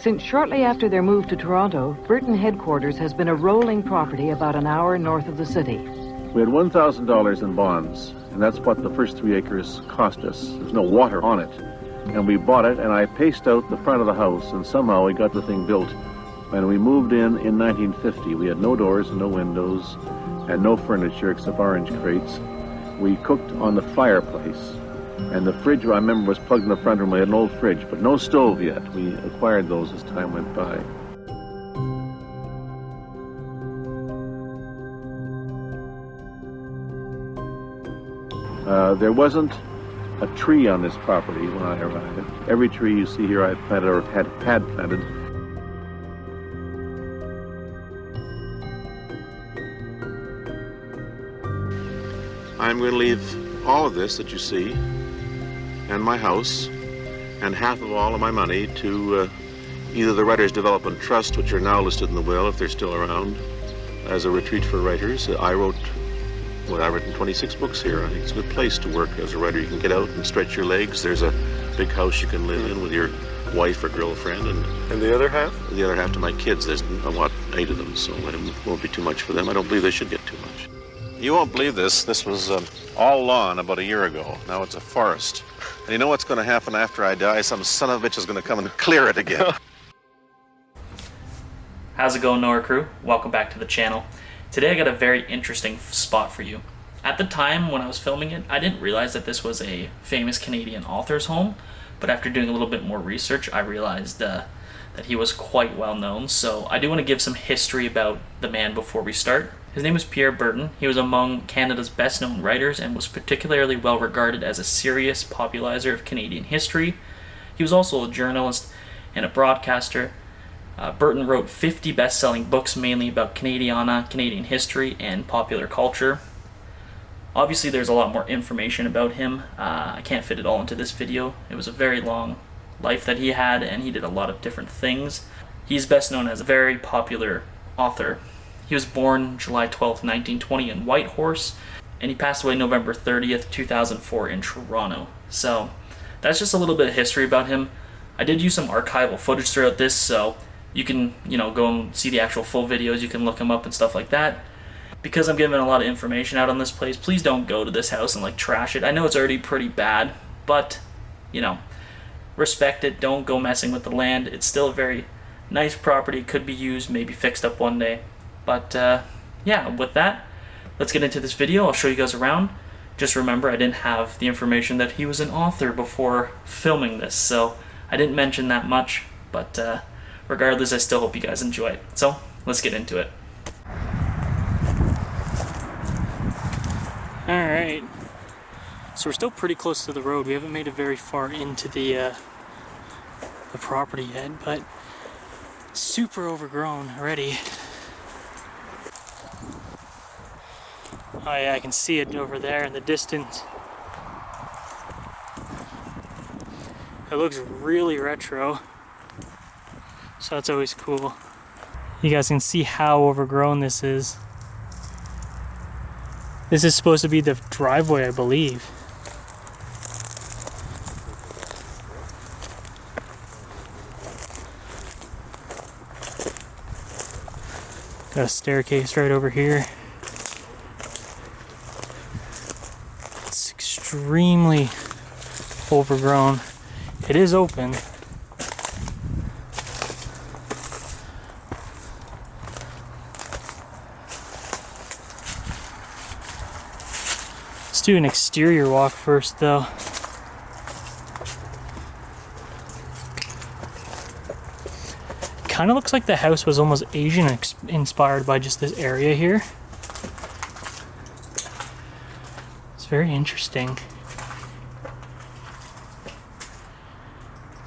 Since shortly after their move to Toronto, Burton headquarters has been a rolling property about an hour north of the city. We had $1,000 in bonds, and that's what the first 3 acres cost us. There's no water on it. And we bought it, and I paced out the front of the house, and somehow we got the thing built. And we moved in 1950. We had no doors and no windows, and no furniture except orange crates. We cooked on the fireplace. And the fridge, I remember, was plugged in the front room. We had an old fridge, but no stove yet. We acquired those as time went by. There wasn't a tree on this property when I arrived. Every tree you see here I planted or had planted. I'm going to leave all of this that you see, and my house, and half of all of my money to either the Writers Development Trust, which are now listed in the will if they're still around, as a retreat for writers. I've written 26 books here. I think it's a good place to work as a writer. You can get out and stretch your legs. There's a big house you can live in with your wife or girlfriend. And the other half? The other half to my kids. There's about 8 of them, so it won't be too much for them. I don't believe they should get too much. You won't believe this. This was all lawn about a year ago. Now it's a forest. And you know what's going to happen after I die? Some son of a bitch is going to come and clear it again. How's it going, Nowhere crew? Welcome back to the channel. Today I got a very interesting spot for you. At the time when I was filming it, I didn't realize that this was a famous Canadian author's home, but after doing a little bit more research, I realized that he was quite well known. So I do want to give some history about the man before we start. His name was Pierre Burton. He was among Canada's best known writers and was particularly well regarded as a serious popularizer of Canadian history. He was also a journalist and a broadcaster. Burton wrote 50 best-selling books mainly about Canadiana, Canadian history, and popular culture. Obviously there's a lot more information about him. I can't fit it all into this video. It was a very long life that he had, and he did a lot of different things. He's best known as a very popular author. He was born July 12th, 1920 in Whitehorse, and he passed away November 30th, 2004 in Toronto. So that's just a little bit of history about him. I did use some archival footage throughout this, so you can, go and see the actual full videos. You can look them up and stuff like that. Because I'm giving a lot of information out on this place, please don't go to this house and trash it. I know it's already pretty bad, but, respect it. Don't go messing with the land. It's still a very nice property. Could be used, maybe fixed up one day. But, yeah, with that, let's get into this video. I'll show you guys around. Just remember, I didn't have the information that he was an author before filming this, so I didn't mention that much, but, regardless, I still hope you guys enjoy it. So, let's get into it. Alright, so we're still pretty close to the road. We haven't made it very far into the property yet, but super overgrown already. Oh yeah, I can see it over there in the distance. It looks really retro. So that's always cool. You guys can see how overgrown this is. This is supposed to be the driveway, I believe. Got a staircase right over here. It's extremely overgrown. It is open. Let's do an exterior walk first, though. Kind of looks like the house was almost Asian inspired by just this area here. It's very interesting.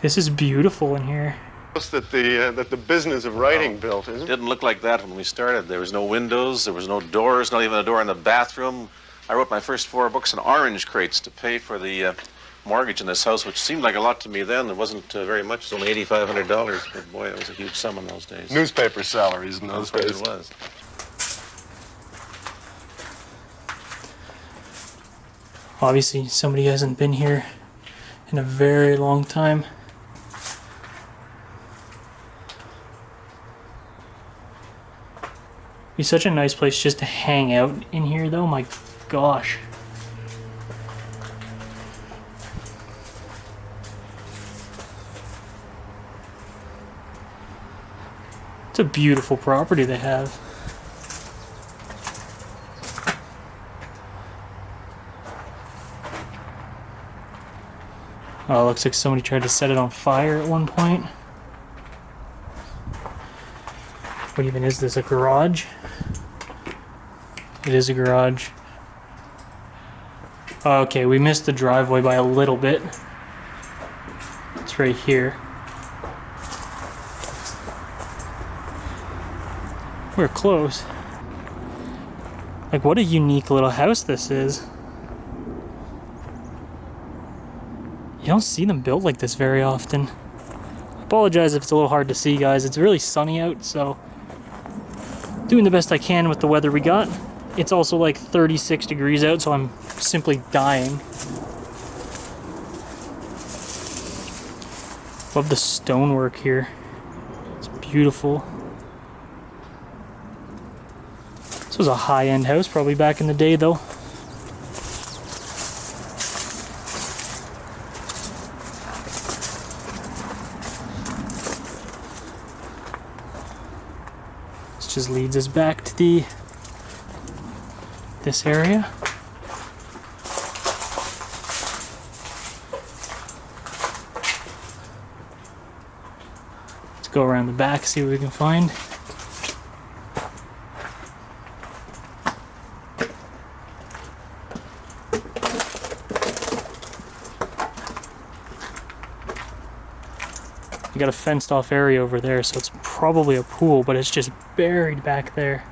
This is beautiful in here. That the business of writing built, isn't it? Didn't look like that when we started. There was no windows, there was no doors, not even a door in the bathroom. I wrote my first 4 books in orange crates to pay for the mortgage in this house, which seemed like a lot to me then. It wasn't very much. It was only $8,500, but boy, it was a huge sum in those days. Newspaper salaries in those days. It was. Obviously, somebody hasn't been here in a very long time. Be such a nice place just to hang out in here though, my gosh. It's a beautiful property they have. Oh, it looks like somebody tried to set it on fire at one point. What even is this, a garage? It is a garage. Okay, we missed the driveway by a little bit. It's right here. We're close. Like, what a unique little house this is. You don't see them built like this very often. I apologize if it's a little hard to see, guys. It's really sunny out, so doing the best I can with the weather we got. It's also like 36 degrees out, so I'm simply dying. Love the stonework here. It's beautiful. This was a high-end house probably back in the day, though. This just leads us back to this area. Let's go around the back, see what we can find. You got a fenced off area over there, so it's probably a pool, but it's just buried back there.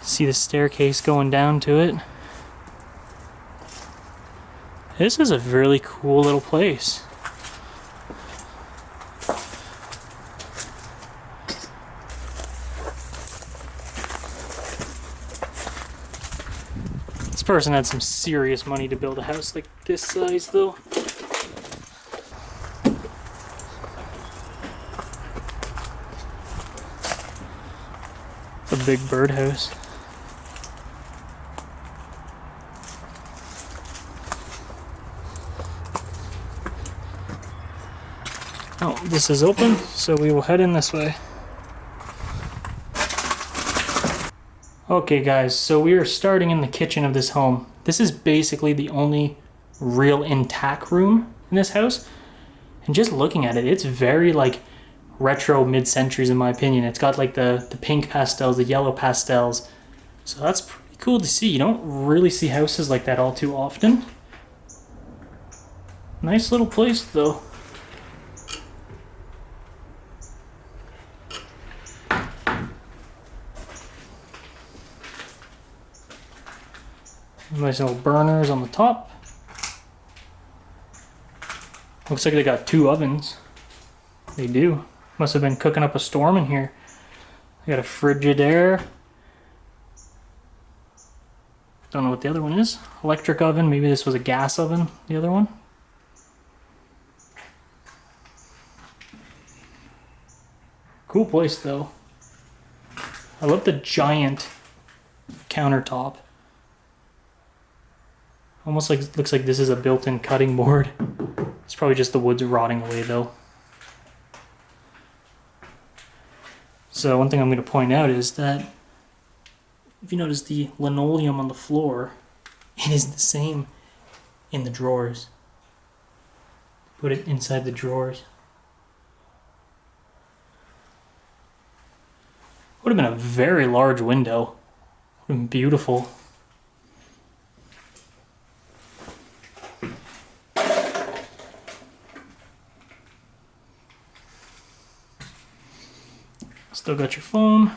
See the staircase going down to it. This is a really cool little place. This person had some serious money to build a house like this size, though. A big birdhouse. Oh, this is open, so we will head in this way. Okay guys, so we are starting in the kitchen of this home. This is basically the only real intact room in this house. And just looking at it, it's very like retro mid-centuries in my opinion. It's got like the pink pastels, the yellow pastels. So that's pretty cool to see. You don't really see houses like that all too often. Nice little place though. Nice little burners on the top. Looks like they got 2 ovens. They do. Must have been cooking up a storm in here. They got a Frigidaire. Don't know what the other one is. Electric oven. Maybe this was a gas oven, the other one. Cool place though. I love the giant countertop. Almost like looks like this is a built-in cutting board. It's probably just the wood's rotting away though. So one thing I'm going to point out is that if you notice the linoleum on the floor, it is the same in the drawers. Put it inside the drawers. Would have been a very large window. Would have been beautiful. Still got your phone.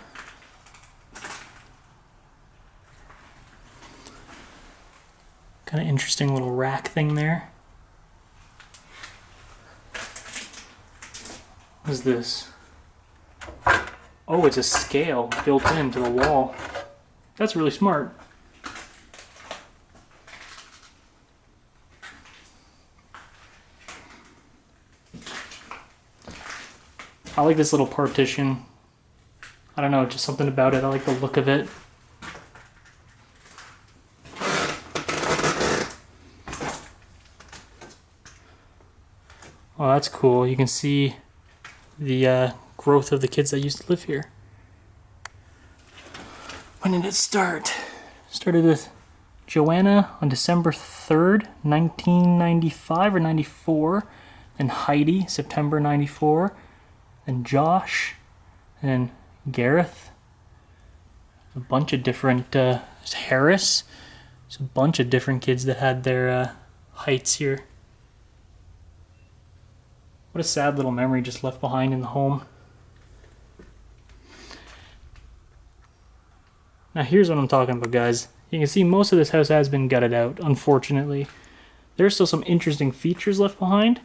Kind of interesting little rack thing there. What is this? Oh, it's a scale built into the wall. That's really smart. I like this little partition. I don't know, just something about it. I like the look of it. Oh, that's cool. You can see the growth of the kids that used to live here. When did it start? Started with Joanna on December 3rd, 1995 or 94. Then Heidi, September 94. Then Josh. And then Gareth. A bunch of different, Harris. There's a bunch of different kids that had their heights here. What a sad little memory just left behind in the home. Now here's what I'm talking about, guys. You can see most of this house has been gutted out, unfortunately. There's still some interesting features left behind.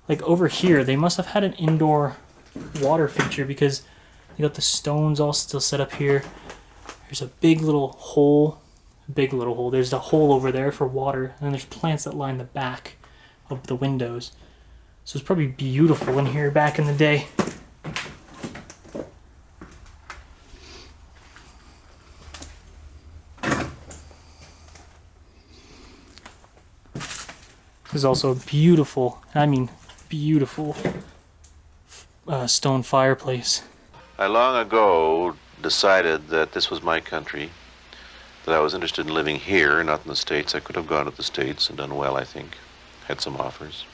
Like over here, they must have had an indoor water feature because they got the stones all still set up here. There's a big little hole. There's a hole over there for water, and then there's plants that line the back of the windows. So it's probably beautiful in here back in the day. This is also a beautiful, stone fireplace. I long ago decided that this was my country, that I was interested in living here, not in the States. I could have gone to the States and done well, I think, had some offers.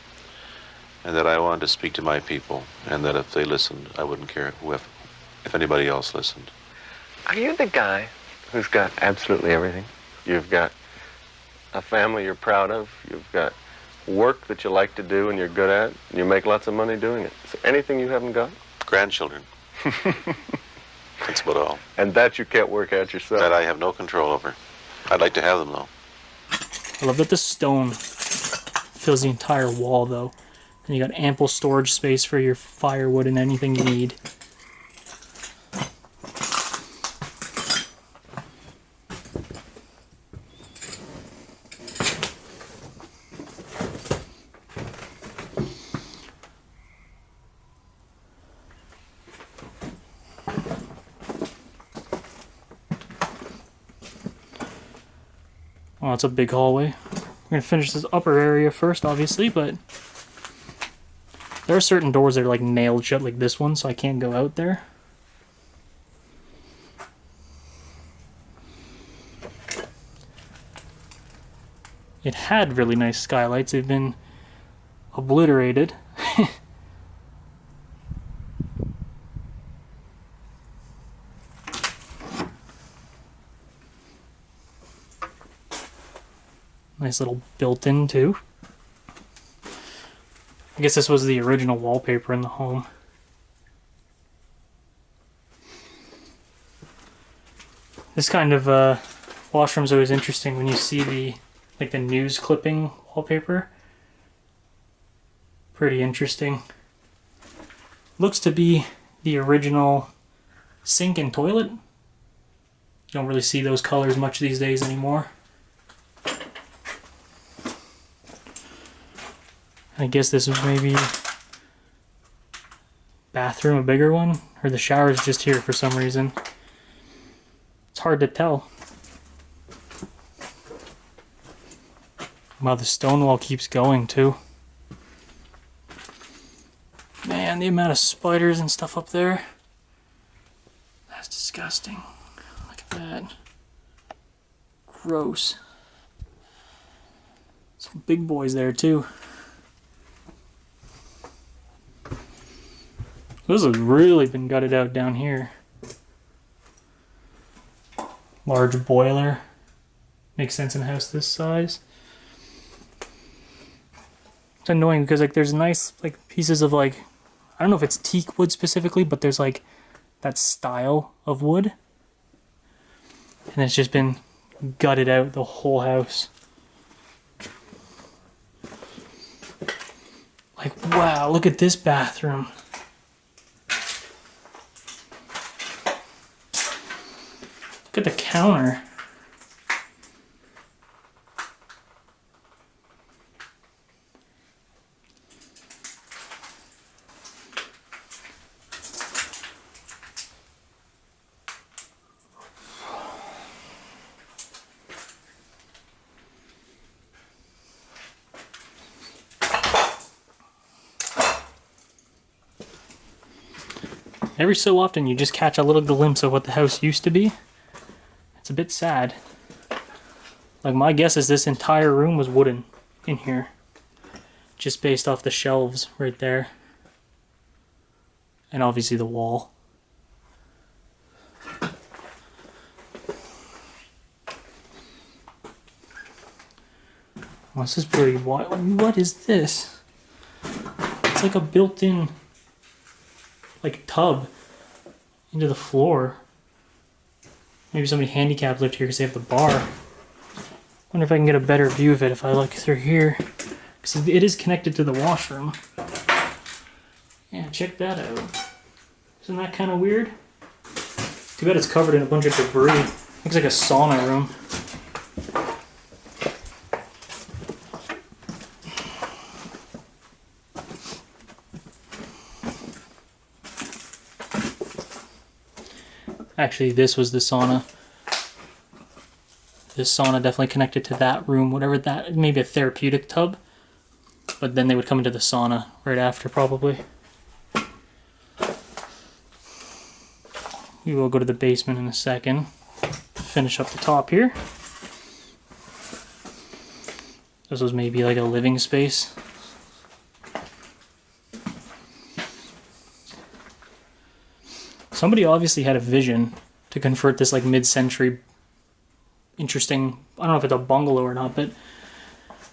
And that I wanted to speak to my people, and that if they listened, I wouldn't care if anybody else listened. Are you the guy who's got absolutely everything? You've got a family you're proud of. You've got work that you like to do and you're good at. And you make lots of money doing it. Is there anything you haven't got? Grandchildren. That's about all. And that you can't work out yourself? That I have no control over. I'd like to have them, though. I love that the stone fills the entire wall, though. And you got ample storage space for your firewood and anything you need. Well, it's a big hallway. We're going to finish this upper area first, obviously, but there are certain doors that are like nailed shut, like this one, so I can't go out there. It had really nice skylights. They've been obliterated. Nice little built-in too. I guess this was the original wallpaper in the home. This kind of washroom is always interesting when you see the news clipping wallpaper. Pretty interesting. Looks to be the original sink and toilet. You don't really see those colors much these days anymore. I guess this was maybe bathroom, a bigger one, or the shower's just here for some reason. It's hard to tell. Wow, the stone wall keeps going too. Man, the amount of spiders and stuff up there. That's disgusting. Look at that. Gross. Some big boys there too. This has really been gutted out down here. Large boiler. Makes sense in a house this size. It's annoying because there's nice pieces of I don't know if it's teak wood specifically, but there's that style of wood. And it's just been gutted out the whole house. Wow, look at this bathroom. Look at the counter. Every so often you just catch a little glimpse of what the house used to be. It's a bit sad. Like, my guess is this entire room was wooden in here. Just based off the shelves right there. And obviously the wall. Oh, this is pretty wild. What is this? It's like a built-in, like, tub into the floor. Maybe somebody handicapped lived here because they have the bar. Wonder if I can get a better view of it if I look through here. Because it is connected to the washroom. Yeah, check that out. Isn't that kind of weird? Too bad it's covered in a bunch of debris. Looks like a sauna room. Actually, this was the sauna. This sauna definitely connected to that room, whatever that, maybe a therapeutic tub. But then they would come into the sauna right after, probably. We will go to the basement in a second. Finish up the top here. This was maybe like a living space. Somebody obviously had a vision to convert this like mid-century interesting, I don't know if it's a bungalow or not, but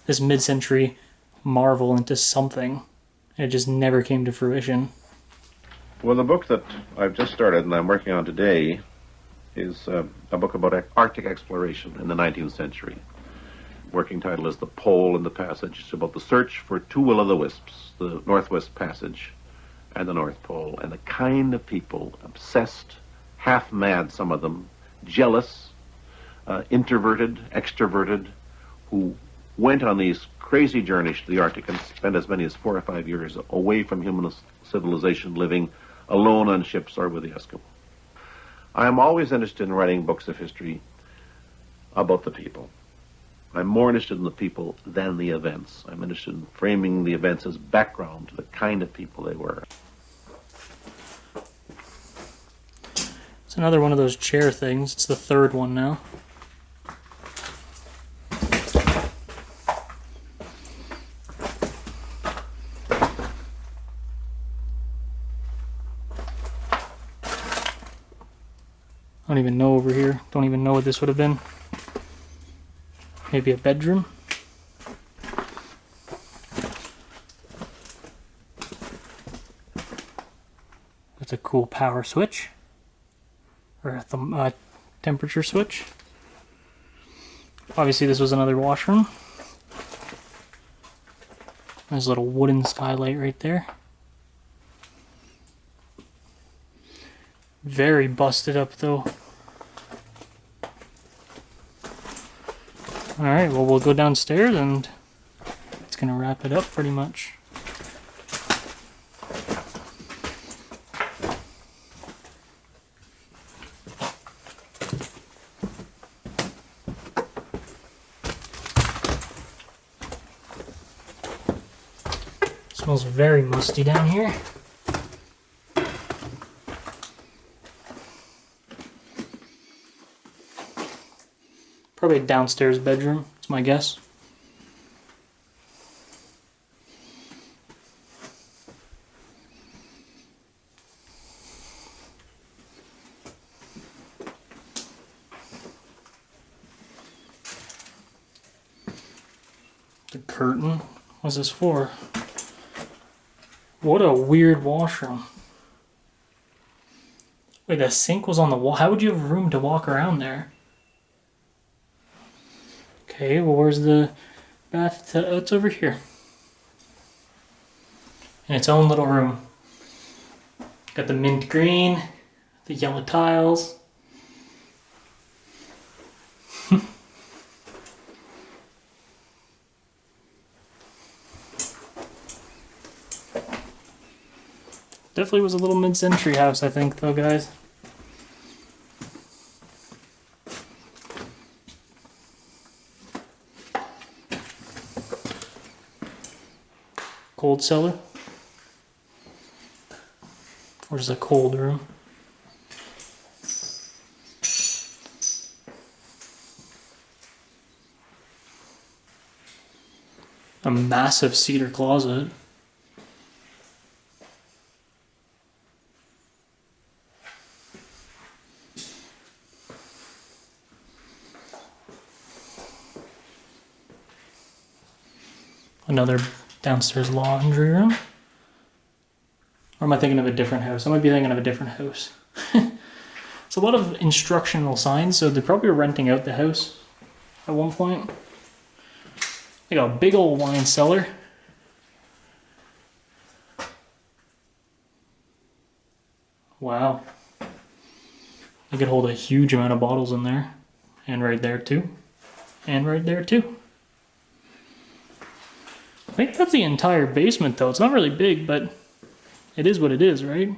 this mid-century marvel into something. And it just never came to fruition. Well, the book that I've just started and I'm working on today is a book about Arctic exploration in the 19th century. Working title is The Pole and the Passage. It's about the search for two will-o'-the-wisps, the Northwest Passage and the North Pole, and the kind of people, obsessed, half-mad, some of them, jealous, introverted, extroverted, who went on these crazy journeys to the Arctic and spent as many as 4 or 5 years away from human civilization, living alone on ships or with the Eskimo. I am always interested in writing books of history about the people. I'm more interested in the people than the events. I'm interested in framing the events as background to the kind of people they were. It's another one of those chair things. It's the third one now. I don't even know over here. Don't even know what this would have been. Maybe a bedroom. That's a cool power switch. Or a temperature switch. Obviously this was another washroom. There's a little wooden skylight right there. Very busted up though. Alright, well we'll go downstairs and it's gonna wrap it up pretty much. Smells very musty down here. Probably a downstairs bedroom, it's my guess. The curtain? What's this for? What a weird washroom. Wait, the sink was on the wall. How would you have room to walk around there? Okay, well, where's the bath? Oh, it's over here. In its own little room. Got the mint green, the yellow tiles. Definitely was a little mid-century house, I think, though, guys. Cold cellar. Or just a cold room. A massive cedar closet. Another downstairs laundry room. Or am I thinking of a different house? I might be thinking of a different house. It's a lot of instructional signs, so they probably were renting out the house at one point. They got a big old wine cellar. Wow. I could hold a huge amount of bottles in there. And right there too. And right there too. I think that's the entire basement though. It's not really big, but it is what it is, right?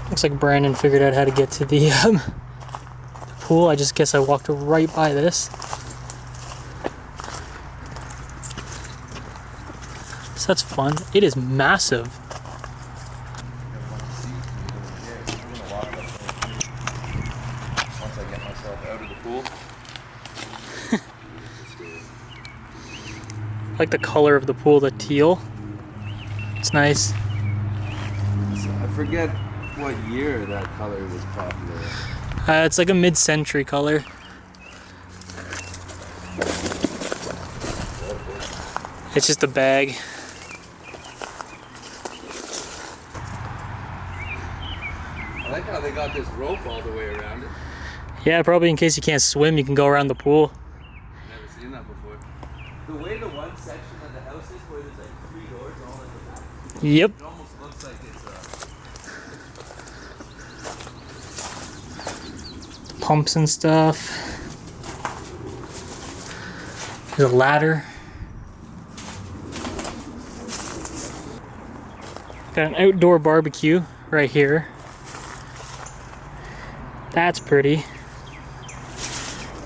Looks like Brandon figured out how to get to the pool. I just guess I walked right by this. So that's fun. It is massive. Once I get myself out of the pool. I like the color of the pool, the teal. It's nice. I forget what year that color was popular. It's like a mid-century color. It's just a bag. I like how they got this rope all the way around it. Yeah, probably in case you can't swim, you can go around the pool. Never seen that before. The way the one section of the house is, where there's like 3 doors all in the back. Yep. It almost looks like it's Pumps and stuff. There's a ladder. Got an outdoor barbecue right here. That's pretty.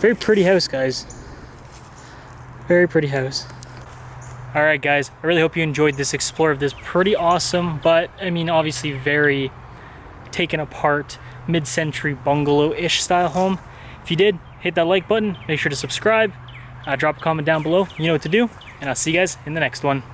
Very pretty house, guys. Very pretty house. All right, guys. I really hope you enjoyed this explore of this pretty awesome, but I mean, obviously very taken apart mid-century bungalow-ish style home. If you did, hit that like button. Make sure to subscribe. Drop a comment down below. You know what to do. And I'll see you guys in the next one.